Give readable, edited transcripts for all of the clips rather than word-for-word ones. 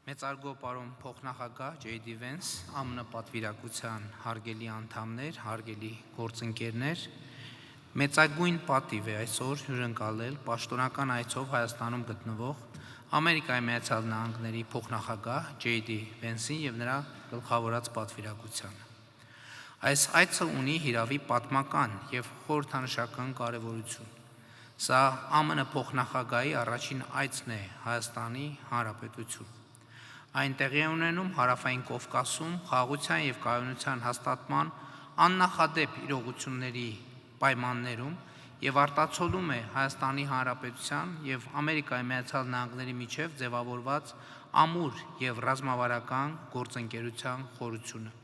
Մեծարգո պարոն փոխնախագահ J.D. Vance, ԱՄՆ պատվիրակության հարգելի անդամներ, հարգելի գործընկերներ, մեծագույն պատիվ է այսօր հյուրընկալել պաշտոնական այցով Հայաստանում գտնվող Ամերիկայի Միացյալ Նահանգների փոխնախագահ J.D. Vance-ին եւ նրա գլխավորած պատվիրակությանը։ Այս այցը ունի հիրավի պատմական եւ խորհրդանշական կարեւորություն։ Սա ԱՄՆ փոխնախագահի առաջին այցն է Հայաստանի Հանրապետություն։ Այն տեղի է ունենում Հարավային Կովկասում խաղաղության եւ կայունության հաստատման աննախադեպ իրողությունների պայմաններում եւ արտացոլում է Հայաստանի Հանրապետության եւ Ամերիկայի Միացյալ Նահանգների միջև ձևավորված ամուր եւ ռազմավարական գործընկերության խորությունը։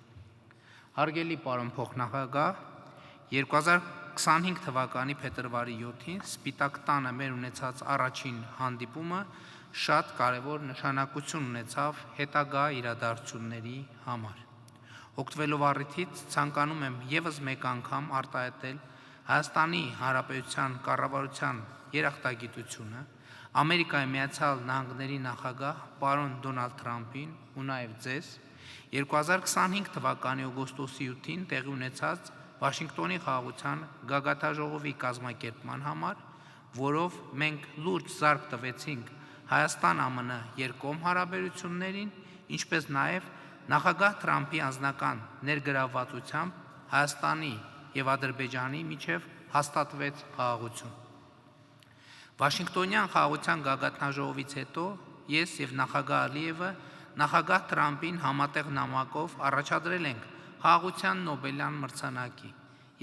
Հարգելի պարոն փոխնախագահ, 2025 թվականի փետրվարի 7-ին Սպիտակ տանը մեր ունեցած առաջին հանդիպումը շատ կարևոր նշանակություն ունեցավ հետագա իրադարձությունների համար։ Օգտվելով առիթից ցանկանում եմ եւս մեկ անգամ արտահայտել Հայաստանի Հանրապետության կառավարության երախտագիտությունը Ամերիկայի Միացյալ Նահանգների նախագահ պարոն Դոնալդ Թրամփին ու նաեւ ձեզ 2025 թվականի օգոստոսի 7-ին տեղի ունեցած Վաշինգտոնի խաղաղության գագաթաժողովի կազմակերպման համար, որով մենք լուրջ զարկ տվեցինք Հայաստան-ԱՄՆ երկկողմ հարաբերություններին, ինչպես նաև նախագահ Թրամփի անձնական ներգրավվածությամբ Հայաստանի եւ Ադրբեջանի միջև հաստատվեց խաղաղություն։ Վաշինգտոնյան խաղաղության գագաթնաժողովից հետո ես եւ նախագահ Ալիևը նախագահ Թրամփին համատեղ նամակով առաջադրել ենք խաղաղության Նոբելյան մրցանակի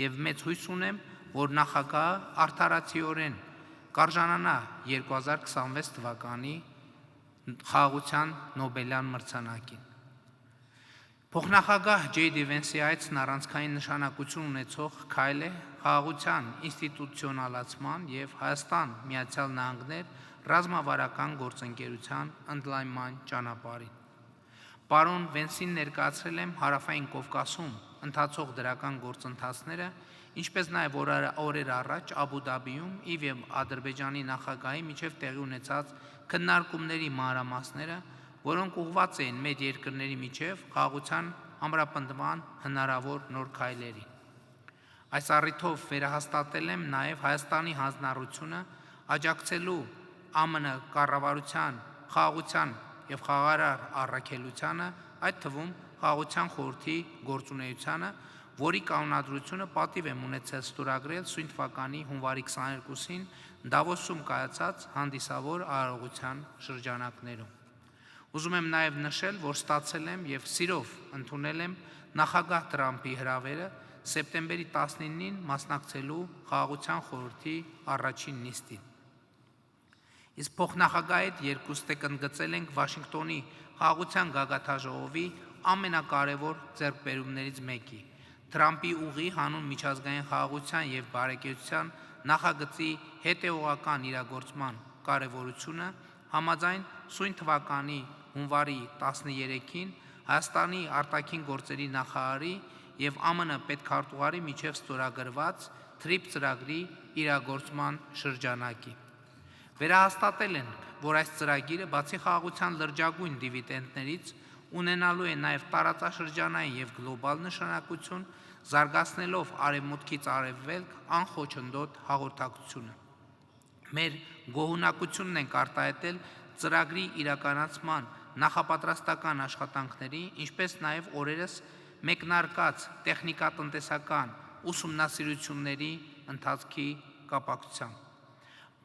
եւ մեծ հույս ունեմ, որ նախագահը արդարացիորեն կարժանանա 2026 թվականի խաղաղության Նոբելյան մրցանակին։ Փոխնախագահ J.D. Vance-ի այցն առանցքային նշանակություն ունեցող քայլ է խաղաղության ինստիտուցիոնալացման եւ Հայաստան-Միացյալ Նահանգներ ռազմավարական գործընկերության ընդլայնման ճանապարհին։ Պարոն Vance-ին ներկայացրել եմ Հարավային Կովկասում ընթացող դրական գործընթացները, ինչպես նաև օրեր առաջ Աբու Դաբիում եւ Ադրբեջանի նախագահի միջև տեղի ունեցած քննարկումների մանրամասները, որոնք ուղղված էին մեր երկրների միջև խաղաղության ամրապնդման հնարավոր նոր քայլերի։ Այս առիթով վերահաստատել եմ նաև Հայաստանի հանձնառությունը աջակցելու ԱՄՆ կառավարության խաղաղության եւ խաղաղարար առաքելությանը, այդ թվում խաղաղության խորհրդի գործունեությանը, որի կանոնադրությունը պատիվ եմ ունեցել ստորագրել սույն թվականի հունվարի 22-ին Դավոսում կայացած հանդիսավոր արարողության շրջանակներում։ Ուզում եմ նաև նշել, որ ստացել եմ եւ սիրով ընդունել եմ նախագահ Թրամփի հրավերը սեպտեմբերի 19-ին մասնակցելու խաղաղության խորհրդի առաջին նիստին։ Իսկ փոխնախագահի հետ երկուստեք ընդգծել ենք Վաշինգտոնի խաղաղության գագաթաժողովի ամենակարևոր ձեռքբերումներից մեկի՝ Թրամփի ուղի հանուն միջազգային խաղաղության եւ բարեկեցության նախագծի հետեւողական իրագործման կարեւորությունը, համաձայն սույն թվականի հունվարի 13-ին Հայաստանի արտաքին գործերի նախարարի եւ ԱՄՆ պետքարտուղարի միջև ստորագրված TRIP ծրագրի իրագործման շրջանակի։ Վերահաստատել են, որ այս ծրագիրը բացի խաղաղության լրջագույն դիվիդենդներից ունենալու է նաև տարածաշրջանային եւ գլոբալ նշանակություն, զարգացնելով արևմուտքից արևելք անխոչնդոտ հաղորդակցությունը։ Մեր գոհունակությունն ենք արտահայտել ծրագրի իրականացման նախապատրաստական աշխատանքների, ինչպես նաև օրերս մեկնարկած տեխնիկատնտեսական ուսումնասիրությունների ընթացքի կապակցությամբ։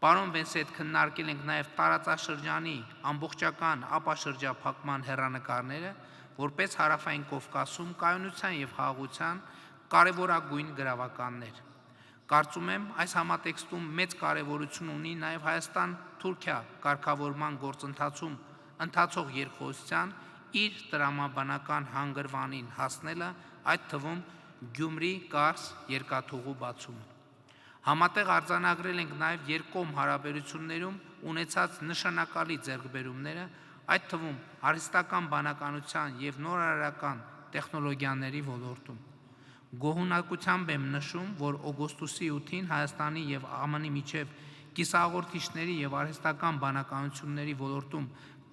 Պարոն Vance-ի հետ քննարկել ենք նաև տարածաշրջանի ամբողջական ապաշրջափակման հեռանկարները, որպես Հարավային Կովկասում կայունության եւ խաղաղության կարևորագույն գրավականներ։ Կարծում եմ, այս համատեքստում մեծ կարևորություն ունի նաև Հայաստան-Թուրքիա կարգավորման գործընթացում ընթացող երկխոսության իր տրամաբանական հանգրվանին հասնելը, այդ թվում Գյումրի-Կարս երկաթուղու բացումը։ Համատեղ արձանագրել ենք նաև երկկողմ հարաբերություններում ունեցած նշանակալի ձեռքբերումները, այդ թվում արհեստական բանականության եւ նորարարական տեխնոլոգիաների ոլորտում։ Գոհունակությամբ եմ նշում, որ օգոստոսի 8-ին Հայաստանի եւ ԱՄՆ-ի միջև կիսահաղորդիչների եւ արհեստական բանականությունների ոլորտում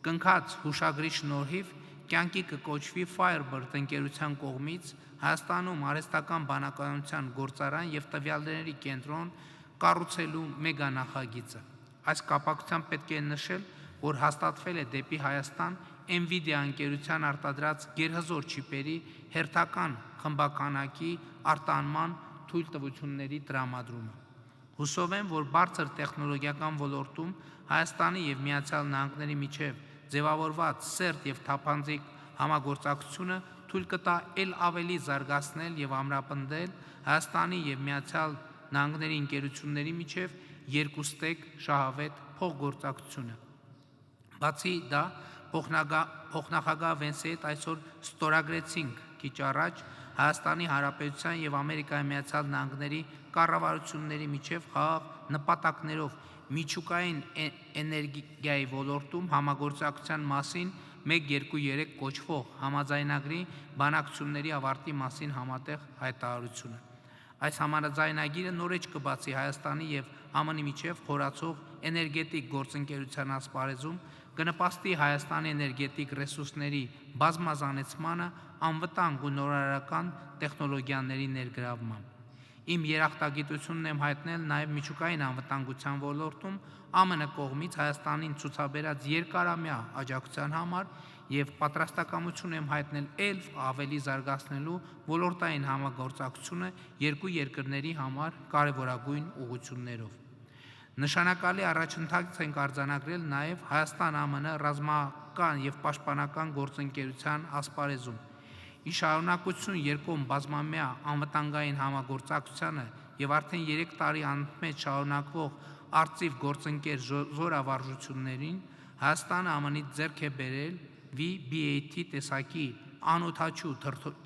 Կնքած հուշագրի շնորհիվ կյանքի կկոչվի Firebird ընկերության կողմից Հայաստանում արհեստական բանականության գործարան եւ տվյալների կենտրոն կառուցելու մեգանախագիծը։ Այս կապակցությամբ պետք է նշել, որ հաստատվել է դեպի Հայաստան Nvidia ընկերության արտադրած գերհզոր չիպերի հերթական խմբականակի արտանման թույլտվությունների տրամադրումը։ Հուսով եմ, որ բարձր տեխնոլոգիական ոլորտում Հայաստանի եւ Միացյալ Նահանգների միջև ձևավորված սերտ եւ թափանցիկ համագործակցությունը թույլ կտա ել ավելի զարգացնել եւ ամրապնդել Հայաստանի եւ Միացյալ Նահանգների ընկերությունների միջև երկուստեք շահավետ փոխգործակցությունը։ Բացի դա, փոխնախագահ Վենսի հետ այսօր ստորագրեցինք քիչ առաջ Հայաստանի Հանրապետության եւ Ամերիկայի Միացյալ Նահանգների կառավարությունների միջև խաղաղ նպատակներով միջուկային էներգիայի ոլորտում համագործակցության մասին 123 կոչվող համաձայնագրի բանակցությունների ավարտի մասին համատեղ հայտարարությունը։ Այս համաձայնագիրը նորեջ կբացի Հայաստանի եւ ԱՄՆ-ի միջև խորացող էներգետիկ գործընկերության ասպարեզում, կնպաստի Հայաստանի էներգետիկ ռեսուրսների բազմազանեցմանը, անվտանգ ու նորարարական տեխնոլոգիաների ներգրավմամբ։ Իմ երախտագիտությունն եմ հայտնել նաև միջուկային անվտանգության ոլորտում ԱՄՆ կողմից Հայաստանին ցուցաբերած երկարամյա աջակցության համար եւ պատրաստակամություն եմ հայտնել ել ավելի զարգացնելու ոլորտային համագործակցությունը երկու երկրների համար կարևորագույն ուղղություններով։ Նշանակալի առաջընթաց ենք արձանագրել նաև Հայաստան-ԱՄՆ ռազմական եւ պաշտպանական գործընկերության ասպարեզում։ Ի շարունակություն երկկողմ բազմամյա անվտանգային համագործակցությանը եւ արդեն 3 տարի անմեջ շարունակվող արծիվ գործընկեր զորավարժություններին Հայաստանը ԱՄՆ-ից ձեռք է բերել VBAT տեսակի անօդաչու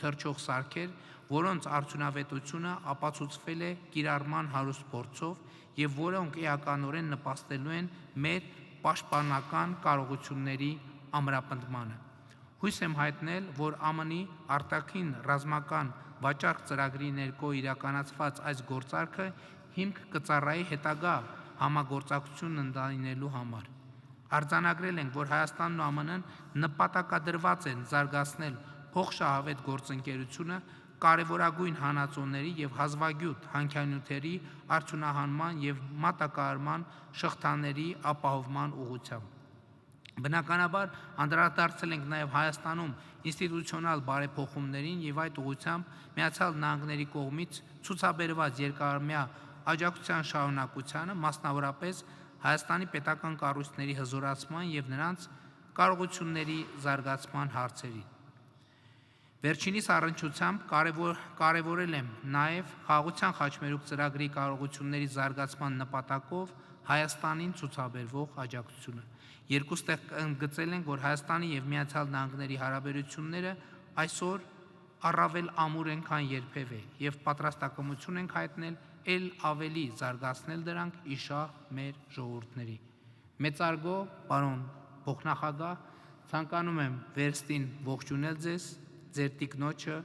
թռչող սարքեր, որոնց արդյունավետությունը ապացուցվել է կիրառման հարուստ փորձով եւ որոնք էականորեն նպաստելու են մեր պաշտպանական կարողությունների ամրապնդմանը։ Հույս եմ հայտնել, որ ԱՄՆ-ի արտաքին ռազմական վաճառք ծրագրի ներքո իրականացված այս գործարքը հիմք կծառայի հետագա համագործակցությունն ընդլայնելու համար։ Արձանագրել ենք, որ Հայաստանն ու ԱՄՆ-ն նպատակադրված են զարգացնել փոխշահավետ գործընկերությունը կարևորագույն հանածոների եւ հազվագյուտ հանքանյութերի արդյունահանման եւ մատակարարման շղթաների ապահովման ուղղությամբ։ Բնականաբար անդրադարձել ենք նաև Հայաստանում ինստիտուցիոնալ բարեփոխումներին եւ այդ ուղղությամբ Միացյալ Նահանգների կողմից ցուցաբերված երկարամյա աջակցության շարունակությանը, մասնավորապես Հայաստանի պետական կառույցների հզորացման եւ նրանց կարողությունների զարգացման հարցերին։ Վերջինիս առնչությամբ կարևորել եմ նաև Խաղաղության խաչմերուկ ծրագրի կարողությունների զարգացման նպատակով Հայաստանին ցուցաբերվող աջակցությունը։ Երկուստեղ ընդգծել ենք, որ Հայաստանի եւ Միացյալ Նահանգների հարաբերությունները այսօր առավել ամուր են, քան երբևէ, եւ պատրաստակամություն ենք հայտնել ել ավելի զարգացնել դրանք իշահ մեր ժողովուրդների։ Մեծարգո, պարոն փոխնախագահ, ցանկանում եմ վերստին ողջունել ձեզ, ձեր տիկնոջը,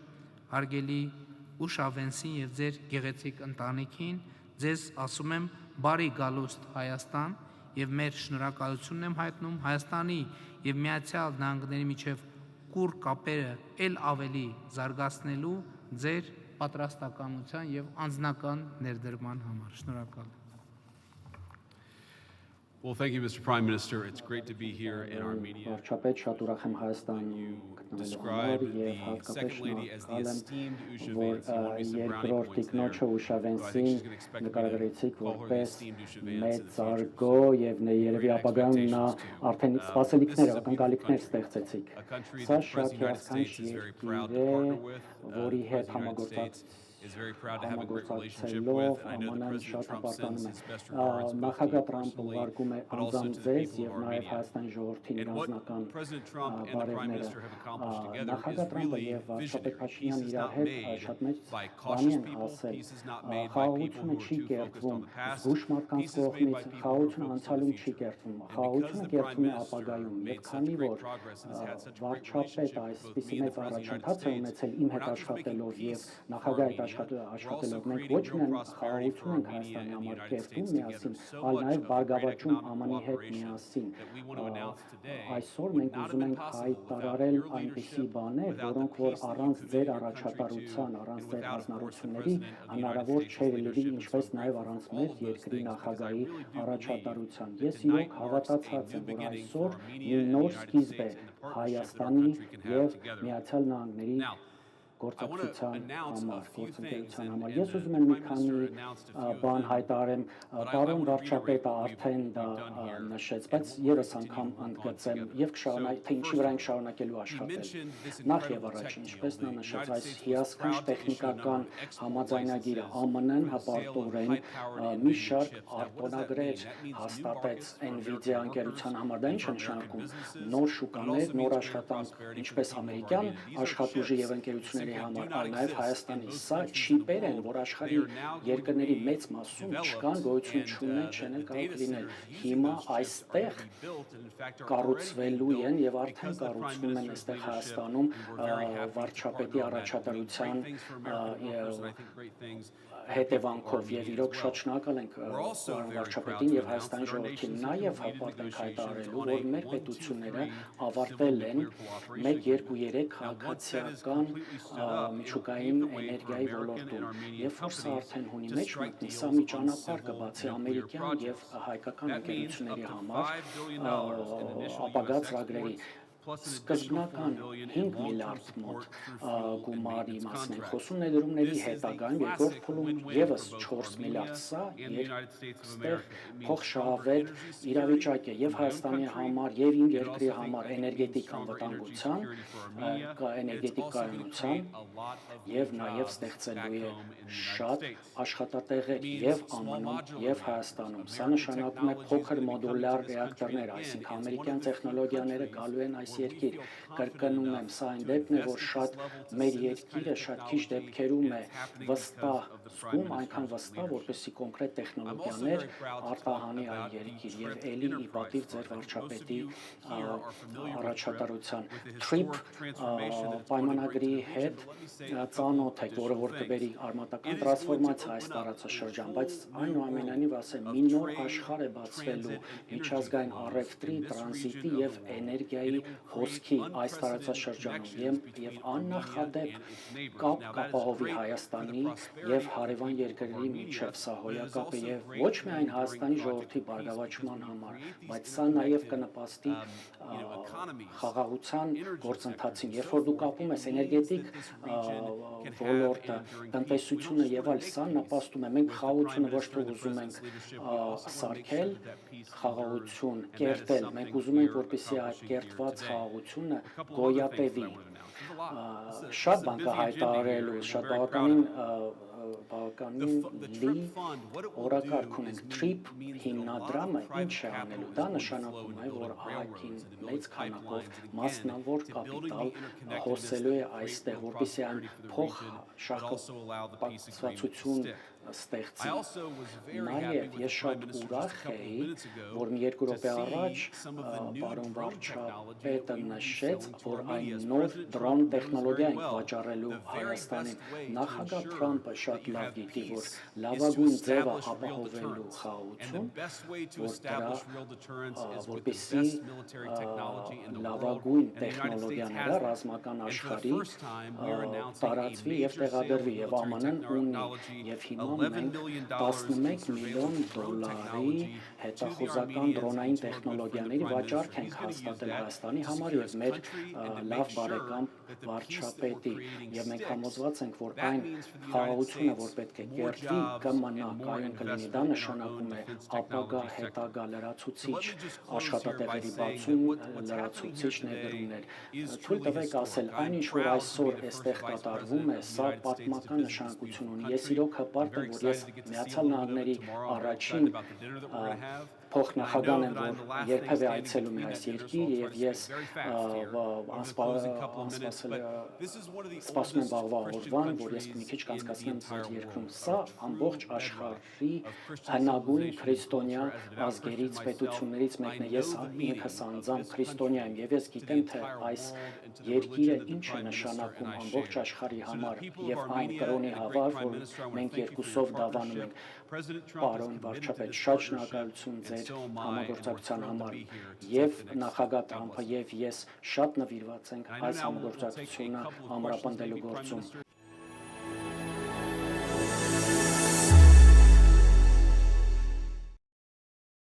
հարգելի Ուշա Վենսին եւ ձեր գեղեցիկ ընտանիքին, ձեզ ասում եմ բարի գալուստ Հայաստան եւ մեր շնորհակալությունն եմ հայտնում Հայաստանի եւ Միացյալ Նահանգների միջև կուռ կապերը ել ավելի զարգացնելու ձեր պատրաստակամության եւ անձնական ներդրման համար։ Շնորհակալ եմ։ Well, thank you, Mr. Prime Minister. It's great to be here in Armenia. Վարչապետ, շատ ուրախ եմ Հայաստանում գտնվելու համար եւ հատկապես շնորհակալ եմ, որ երկրորդ տիկնոջը Ուշա Վենսին նկարագրեցիք որպես մեծարգո եւ երևի ապագայում նա արդեն սպասելիքներ, ակնկալիքներ ստեղծեցիք։ Սա շատ հիասքանչ երկիր է, որի հետ համագործակցություն is very proud to have a great relationship with, and I know that President Trump sends his best regards both to you personally, but also to the people of Armenia. And what President Trump and the Prime Minister have accomplished together is really visionary. Peace is not made by cautious people. Peace is not made by people who are too focused on the past. Peace is made by people who are focused on the future. And because the Prime Minister made such great progress and has had such a great relationship with both me and the President of the United States, we're not just making peace for our աշխատելով մենք ոչ միայն խաղաղություն ենք Հայաստանի համար կերտում միասին, այլ նաև բարգավաճում ԱՄՆ-ի հետ միասին։ Այսօր մենք ուզում ենք հայտարարել այնպիսի բաներ, որոնք որ առանց ձեր առաջատարության, առանց ձեր հանձնառությունների հնարավոր չէր լինի, ինչպես նաև առանց մեր երկրի նախագահի առաջատարության։ Ես իրոք հավատացած եմ, որ այսօր մի նոր սկիզբ է Հայաստանի եւ Միացյալ Նահանգների գործընկերության համար։ Ես ուզում եմ մի քանի բան հայտարարեմ, պարոն վարչապետը արդեն դա նշեց, բայց եւս անգամ ընդգծեմ եւ թե ինչի վրա ենք շարունակելու աշխատել։ Նախ եւ առաջ, ինչպես նա նշեց, այս հիասքանչ տեխնիկական համաձայնագիրը ԱՄՆ-ն հպարտորեն մի շարք արտոնագրեր հաստատեց Nvidia ընկերության համար, դա ինչ է նշանակում, նոր շուկաներ, նոր աշխատանք, ինչպես ամերիկյան աշխատուժի եւ ընկերությունների համար, այլ նաև Հայաստանի։ Սա չիպեր են, որ աշխարհի երկրների մեծ մասում չկան, գոյություն չունեն, չեն էլ կարող լինել։ Հիմա այստեղ կառուցվելու են եւ արդեն կառուցվում են այստեղ Հայաստանում վարչապետի առաջատարության հետևանքով եւ իրոք շատ շնորհակալ ենք վարչապետին եւ Հայաստանի ժողովրդին նաեւ հապարտ ենք հայտարարելու, որ մեր պետությունները ավարտել են 1-2-3 քաղաքացիական միջուկային էներգիայի ոլորտում, երբ որ սա արդեն հունի մեջ մտնի, սա մի ճանապարհ կբացի ամերիկյան եւ հայկական ընկերությունների համար ապագա ծրագրերի սկզբնական 5 միլիարդ մոտ գումարի մասին ենք խոսում ներդրումների հետագայում, երկրորդ փուլում եւս 4 միլիարդ, սա այստեղ փոխշահավետ իրավիճակ է եւ Հայաստանի համար եւ իմ երկրի համար էներգետիկ անվտանգության, էներգետիկ կայունության եւ նաեւ ստեղծելու է շատ աշխատատեղեր եւ ԱՄՆ-ում եւ Հայաստանում։ Սա նշանակում է փոքր մոդուլյար ռեակտորներ, այսինքն ամերիկյան տեխնոլոգիաները գալու են այս երկիր, կրկնում եմ, սա այն դեպքն է, որ շատ մեր երկիրը շատ քիչ դեպքերում է վստահ զգում, այնքան վստահ, որպեսզի կոնկրետ տեխնոլոգիաներ արտահանի այլ երկիր եւ ելի ի պատիվ ձեր վարչապետի առաջատարության։ TRIP պայմանագրի հետ ծանոթ եք, որը որ կբերի արմատական տրանսֆորմացիա այս տարածաշրջան, բայց այնուամենայնիվ ասեմ, մի նոր աշխարհ է բացվելու միջազգային առևտրի, տրանզիտի եւ էներգիայի հոսքի այս տարածաշրջանում եւ աննախադեպ կապ կապահովի Հայաստանի եւ հարևան երկրների միջև սա հոյակապը եւ ոչ միայն Հայաստանի ժողովրդի բարգավաճման համար, բայց սա նաեւ կնպաստի խաղաղության գործընթացին, երբ որ դու կապում ես էներգետիկ ոլորտը, տնտեսությունը եւ այլ, սա նպաստում է։ Մենք խաղաղությունը ոչ թե ուզում ենք սարքել, խաղաղություն կերտել, մենք ուզում ենք, որպեսզի այդ կերտված խաղաղությունը գոյատևի։ Շատ բան կա հայտարարելու, շատ բավականին լի օրակարգ ունենք։ TRIP հիմնադրամը ինչ է անելու, դա նշանակում է, որ ԱՀԿ-ին մեծ քանակով մասնավոր կապիտալ հոսելու է այստեղ, որպեսզի այն փոխշահկապակցվածություն ստեղծի։ Նաև ես շատ ուրախ էի, որ մի 2 րոպե առաջ պարոն վարչապետը նշեց, որ այն նոր դրոն տեխնոլոգիա ենք վաճառելու Հայաստանին։ Նախագահ Թրամփը շատ լավ գիտի, որ լավագույն ձևը ապահովելու խաղաղություն, որ դրա որպեսզի լավագույն տեխնոլոգիաները ռազմական աշխարհի տարածվի եւ տեղադրվի եւ ԱՄՆ-ն ունի եւ հիմա մենք 11 միլիոն դոլարի հետախուզական դրոնային տեխնոլոգիաների վաճառք ենք հաստատել Հայաստանի համար եւ մեր լավ բարեկամ վարչապետի եւ մենք համոզված ենք, որ այն խաղաղությունը, որ պետք է կերտվի, կմնա կայուն կլինի։ Դա նշանակում է ապագա հետագա լրացուցիչ աշխատատեղերի բացում, լրացուցիչ ներդրումներ։ Թույլ տվեք ասել, այնինչ որ այսօր այստեղ կատարվում է, սա պատմական նշանակություն ունի։ Ես իրոք հպարտ եմ, որ ես Միացյալ Նահանգների առաջին փոխնախագահն եմ, որ երբևէ այցելում եմ այս երկիր եւ ես սպասում եմ վաղվա օրվան, որ ես մի քիչ կանցկացնեմ ձեր երկրում։ Սա ամբողջ աշխարհի հնագույն քրիստոնյա ազգերից, պետություններից մեկն է։ Ես ինքս անձամբ քրիստոնյա եմ եւ ես գիտեմ, թե այս երկիրը ինչ է նշանակում ամբողջ աշխարհի համար եւ այն կրոնի համար, որ մենք երկուսով դավանում ենք։ Պարոն վարչապետ, շատ շնորհակալություն ձեր համագործակցության համար եւ նախագահ Թրամփը եւ ես շատ նվիրված ենք այս համագործակցությունը ամրապնդելու գործում։